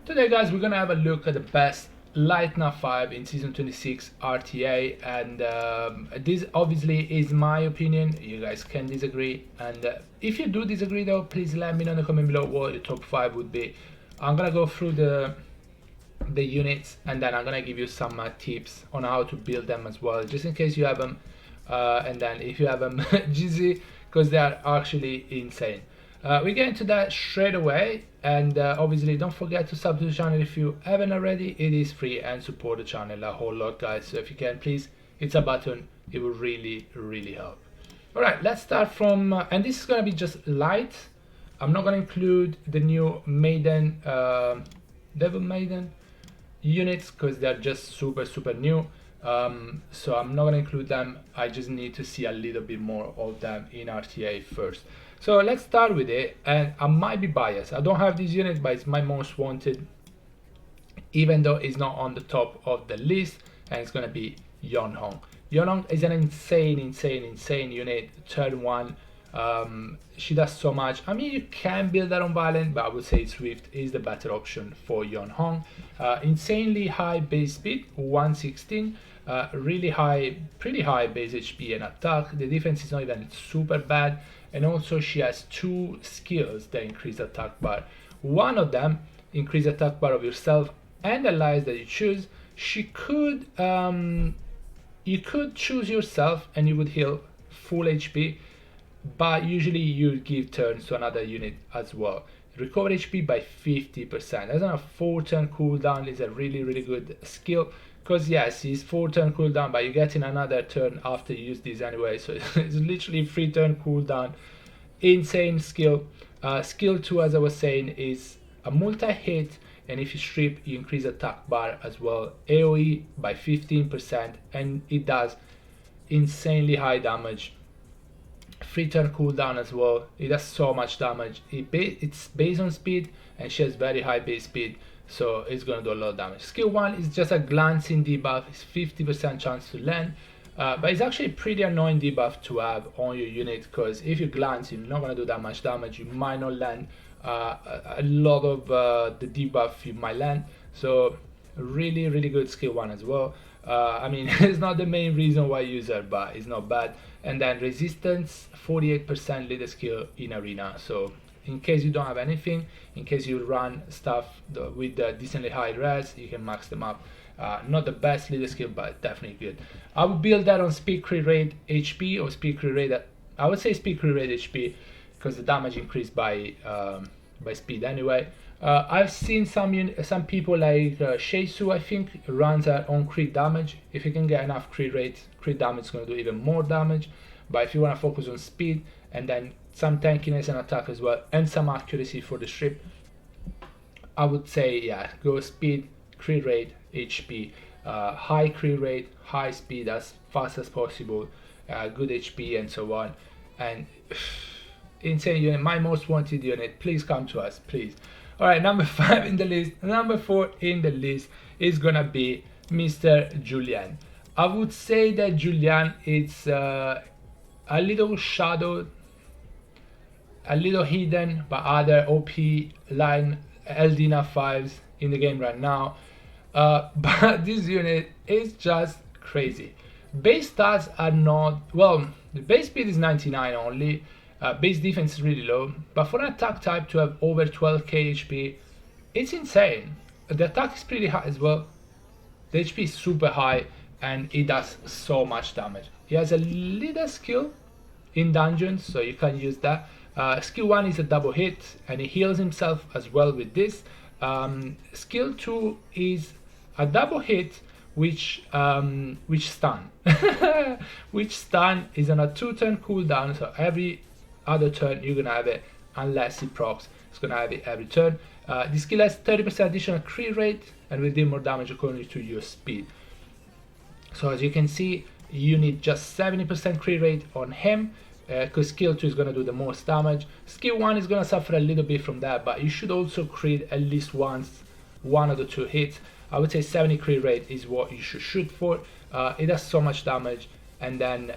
Today guys, we're gonna have a look at the best light nav 5 in season 26 RTA, and this obviously is my opinion. You guys can disagree, and if you do disagree though, please let me know in the comment below what your top 5 would be. I'm gonna go through the units, and then I'm gonna give you some tips on how to build them as well, just in case you have them, and then if you have them, GG, because they are actually insane. We get into that straight away, and obviously don't forget to sub to the channel if you haven't already. It is free and support the channel a whole lot, guys, so if you can, please hit a button. It will really help. All right, let's start from and this is gonna be just light. I'm not gonna include the new maiden devil maiden units because they're just super new, so I'm not gonna include them. I just need to see a little bit more of them in RTA first. So let's start with it, and I might be biased. I don't have these units, but it's my most wanted, even though it's not on the top of the list, and it's gonna be Yeonhong. Yeonhong is an insane unit. Turn 1, she does so much. I mean, you can build that on Violent, but I would say Swift is the better option for Yeonhong. Insanely high base speed, 116. Really high, pretty high base HP and attack. The defense is not even super bad, and also she has 2 skills that increase attack bar. One of them increase attack bar of yourself and allies that you choose. She could you could choose yourself and you would heal full HP, but usually you give turns to another unit as well. Recover HP by 50%. As a 4-turn cooldown is a really good skill, because yes, it's 4-turn cooldown, but you're getting another turn after you use this anyway, so it's literally 3-turn cooldown. Insane skill. Skill 2, as I was saying, is a multi-hit, and if you strip, you increase attack bar as well. AoE by 15%, and it does insanely high damage. 3-turn cooldown as well. It does so much damage. It's based on speed, and she has very high base speed, so it's gonna do a lot of damage. Skill 1 is just a glancing debuff. It's 50% chance to land, but it's actually a pretty annoying debuff to have on your unit, because if you glance, you're not gonna do that much damage. You might not land a lot of the debuff you might land, so really good skill 1 as well. I mean, it's not the main reason why I use her, but it's not bad. And then resistance, 48% leader skill in arena, so in case you don't have anything, in case you run stuff with decently high res, you can max them up. Not the best leader skill, but definitely good. I would build that on speed crit rate HP, or speed crit rate, I would say speed crit rate HP, because the damage increased by speed anyway. I've seen some people like Sheisu, I think, runs her on crit damage. If you can get enough crit rate, crit damage is going to do even more damage. But if you want to focus on speed and then some tankiness and attack as well, and some accuracy for the strip, I would say, yeah, go speed, crit rate, HP, high crit rate, high speed as fast as possible, good HP and so on. And insane unit, my most wanted unit. Please come to us, please. All right, number 5 in the list. Number 4 in the list is gonna be Mr. Julian. I would say that Julian is a little shadowed, a little hidden by other OP line LD nav 5s in the game right now, but this unit is just crazy. Base stats are not, well, the base speed is 99 only. Base defense is really low, but for an attack type to have over 12k HP, it's insane. The attack is pretty high as well. The HP is super high, and it does so much damage. He has a little skill in dungeons, so you can use that. Skill 1 is a double hit, and he heals himself as well with this. Skill 2 is a double hit, which stun. Which stun is on a 2-turn cooldown, so every other turn you're gonna have it, unless it procs, it's gonna have it every turn. The skill has 30% additional crit rate and will deal more damage according to your speed. So as you can see, you need just 70% crit rate on him, because skill 2 is gonna do the most damage. Skill 1 is gonna suffer a little bit from that, but you should also crit at least once, 1 of the 2 hits. I would say 70 crit rate is what you should shoot for. It does so much damage, and then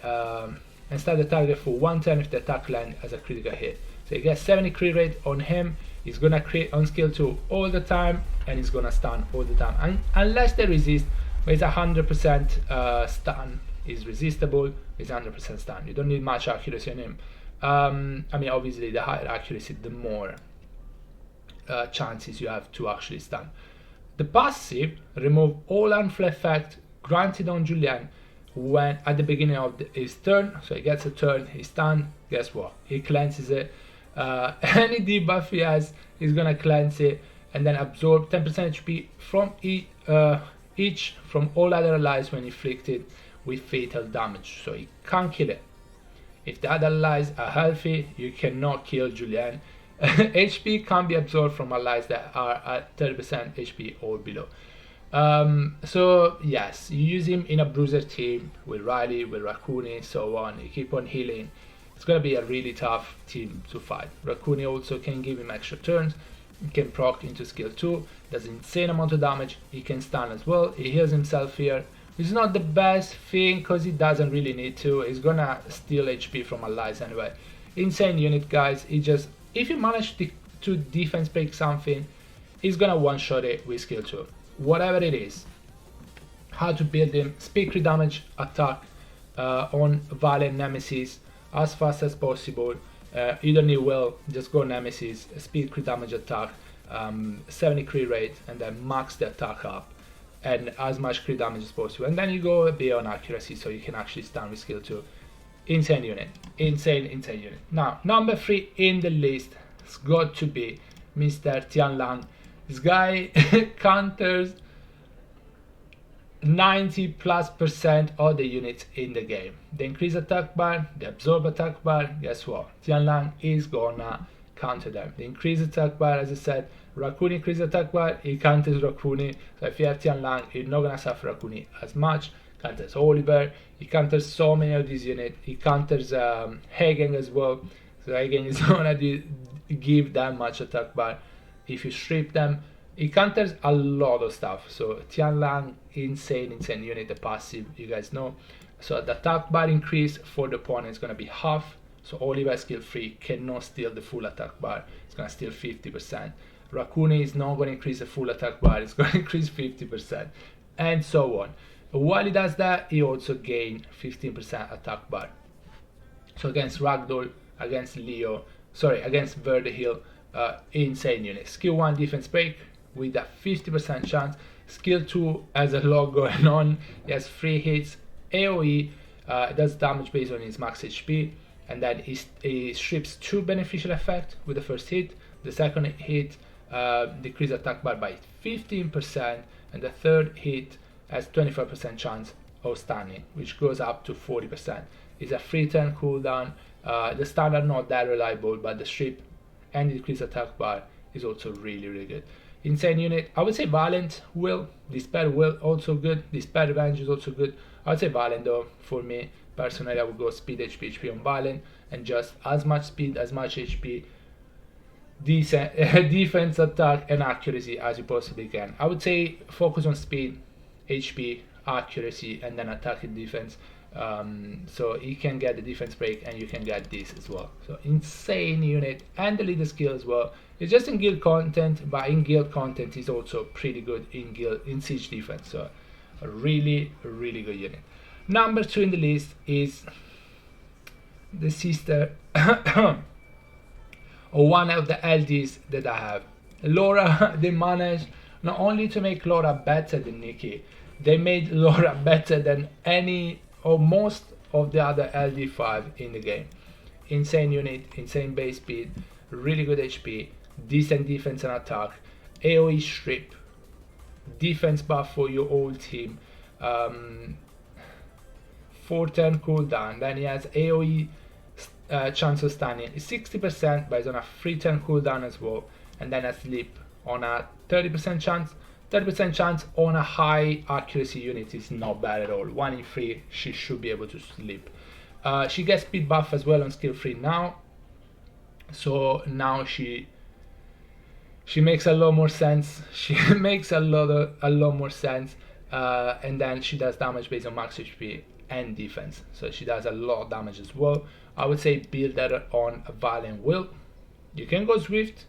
and start the target for 1 turn if the attack land as a critical hit. So you get 70 crit rate on him. He's gonna crit on skill 2 all the time, and he's gonna stun all the time. And unless they resist, but it's 100% stun. Is resistible. It's 100% stun. You don't need much accuracy on him. I mean, obviously, the higher accuracy, the more chances you have to actually stun. The passive remove all harmful effect granted on Julian when at the beginning of his turn. So he gets a turn, he's stunned. Guess what? He cleanses it. Any debuff he has, he's gonna cleanse it and then absorb 10% HP from each from all other allies when inflicted with fatal damage. So he can't kill it. If the other allies are healthy, you cannot kill Julian. HP can be absorbed from allies that are at 30% HP or below. So yes, you use him in a bruiser team with Riley, with Raccoon, so on. You keep on healing. It's gonna be a really tough team to fight. Raccoon also can give him extra turns. He can proc into skill 2, does an insane amount of damage. He can stun as well. He heals himself here. It's not the best thing because he doesn't really need to. He's gonna steal HP from allies anyway. Insane unit, guys. He just, if you manage to defense break something, he's gonna one-shot it with skill 2. Whatever it is. How to build him: speed crit damage attack on Valen Nemesis as fast as possible. You don't need will, just go Nemesis, speed crit damage attack, 70 crit rate, and then max the attack up and as much crit damage as possible. And then you go a bit on accuracy so you can actually stun with skill 2. Insane unit. Insane unit. Now, number 3 in the list has got to be Mr. Tianlan. This guy counters 90+% of the units in the game. They increase attack bar, they absorb attack bar. Guess what? Tianlan is gonna counter them. They increase attack bar, as I said. Raccoon increase attack bar, he counters Raccoon. So if you have Tianlan, you're not gonna suffer Raccoon as much. Counters Oliver, he counters so many of these units. He counters Hagen as well. So Hagen is gonna give that much attack bar if you strip them. He counters a lot of stuff. So Tianlan, insane unit, the passive, you guys know. So the attack bar increase for the opponent is gonna be half. So Oliver skill 3 cannot steal the full attack bar. It's gonna steal 50%. Raccoon is not gonna increase the full attack bar. It's gonna increase 50%, and so on. While he does that, he also gains 15% attack bar. So against Ragdoll, against against Verdehill, insane unit. Skill 1 defense break with a 50% chance. Skill 2 has a lot going on. He has 3 hits. AoE does damage based on his max HP, and then he strips 2 beneficial effects with the first hit. The second hit decrease attack bar by 15%, and the third hit has 25% chance of stunning, which goes up to 40%. It's a 3-turn cooldown. The stun are not that reliable, but the strip and the decrease attack bar is also really good. Insane unit. I would say Valent will. Despair will also good. Despair Revenge is also good. I would say Valent though. For me personally, I would go speed HP on Valent, and just as much speed, as much HP, decent defense, attack, and accuracy as you possibly can. I would say focus on speed, HP, accuracy, and then attack and defense. So you can get the defense break and you can get this as well. So insane unit, and the leader skill as well. It's just in guild content, but in guild content is also pretty good in siege defense. So a really good unit. Number 2 in the list is the sister or one of the LDs that I have. Laura. They managed not only to make Laura better than Nikki, they made Laura better than any or most of the other LD5 in the game. Insane unit, insane base speed, really good HP, decent defense and attack, AoE strip, defense buff for your whole team, 4-turn cooldown. Then he has AoE chance of stunning, 60%, but it's on a 3-turn cooldown as well, and then a sleep on a 30% chance. 30% chance on a high accuracy unit is not bad at all. 1 in 3, she should be able to sleep. She gets speed buff as well on skill 3 now, so now she makes a lot more sense. She makes a lot more sense, and then she does damage based on max HP and defense, so she does a lot of damage as well. I would say build her on Valen Will. You can go Swift,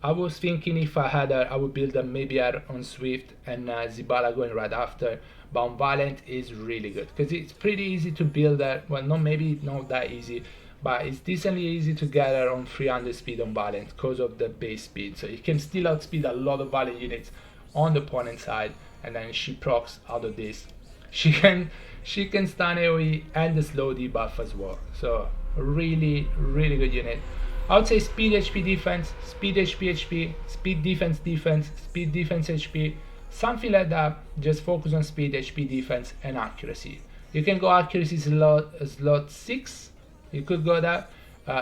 I was thinking if I had her, I would build her maybe her on Swift and Zibala going right after. But on Valiant is really good because it's pretty easy to build her. Well, maybe not that easy, but it's decently easy to get her on 300 speed on Valiant because of the base speed. So you can still outspeed a lot of Valiant units on the opponent side, and then she procs out of this. She can stun AoE and the slow debuff as well. So really good unit. I would say speed HP defense, speed HP HP, speed defense defense, speed defense HP, something like that. Just focus on speed HP defense and accuracy. You can go accuracy slot 6. You could go that.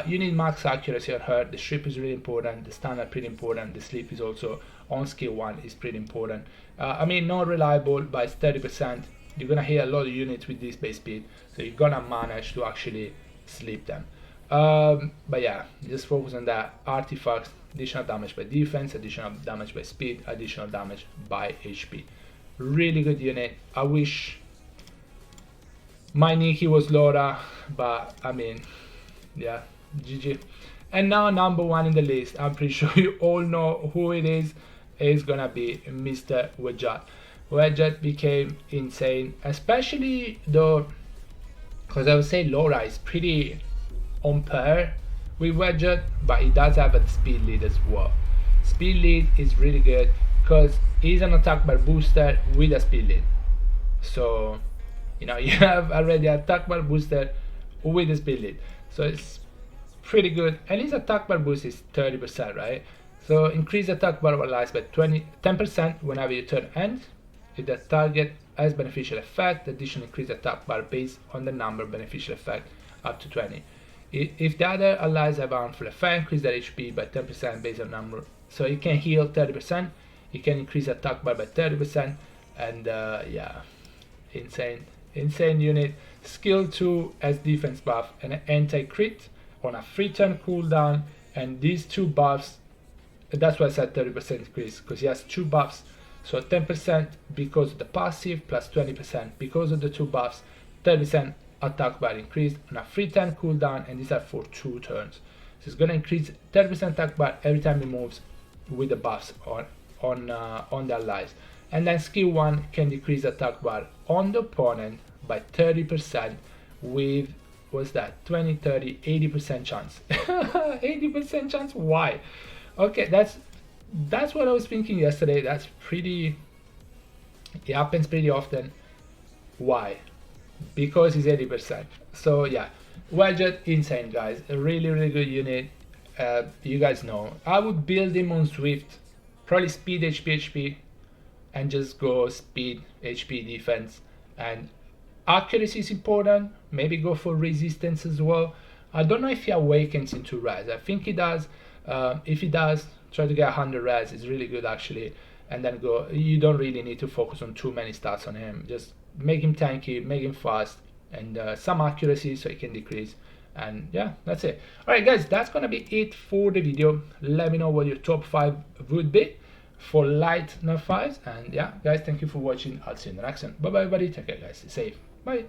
You need max accuracy on her. The strip is really important. The stun are pretty important. The sleep is also on skill 1 is pretty important. I mean, not reliable, but it's 30%. You're gonna hit a lot of units with this base speed, so you're gonna manage to actually sleep them. But yeah, just focus on that. Artifacts, additional damage by defense, additional damage by speed, additional damage by HP. Really good unit. I wish my Nikki was Laura, but I mean, yeah, GG. And now number 1 in the list, I'm pretty sure you all know who it is. It's gonna be Mr. Jett. Jett became insane, especially though, because I would say Laura is pretty on par with Jett, but he does have a speed lead as well. Speed lead is really good because he's an attack bar booster with a speed lead. So, you know, you have already attack bar booster with a speed lead. So it's pretty good. And his attack bar boost is 30%, right? So increase attack bar allies by 10% whenever your turn ends. If the target has beneficial effect, additional increase attack bar based on the number beneficial effect up to 20. If the other allies have harmful effect, increase their HP by 10% based on number. So you can heal 30%, you can increase attack bar by 30%, and yeah, insane unit. Skill 2 has defense buff and an anti-crit on a 3-turn cooldown, and these 2 buffs, that's why I said 30% increase, because he has 2 buffs. So 10% because of the passive, plus 20% because of the 2 buffs, 30% attack bar increased on a 3-turn cooldown, and these are for 2 turns. So it's gonna increase 30% attack bar every time he moves with the buffs on the allies. And then skill 1 can decrease attack bar on the opponent by 30% with, what's that, 20, 30, 80% chance. 80% chance, why? Okay, that's what I was thinking yesterday. That's pretty, it happens pretty often. Why? Because it's 80%. So yeah, Jett, insane guys, a really good unit. You guys know I would build him on Swift, probably speed HP and just go speed HP defense, and accuracy is important. Maybe go for resistance as well. I don't know if he awakens into res. I think he does. If he does, try to get 100 res. It's really good actually, and then go. You don't really need to focus on too many stats on him. Just make him tanky, make him fast, and some accuracy so he can decrease. And yeah, that's it. Alright guys, that's gonna be it for the video. Let me know what your top 5 would be for light nerf 5s. And yeah guys, thank you for watching. I'll see you in the next one. Bye bye everybody, take care guys, stay safe, bye.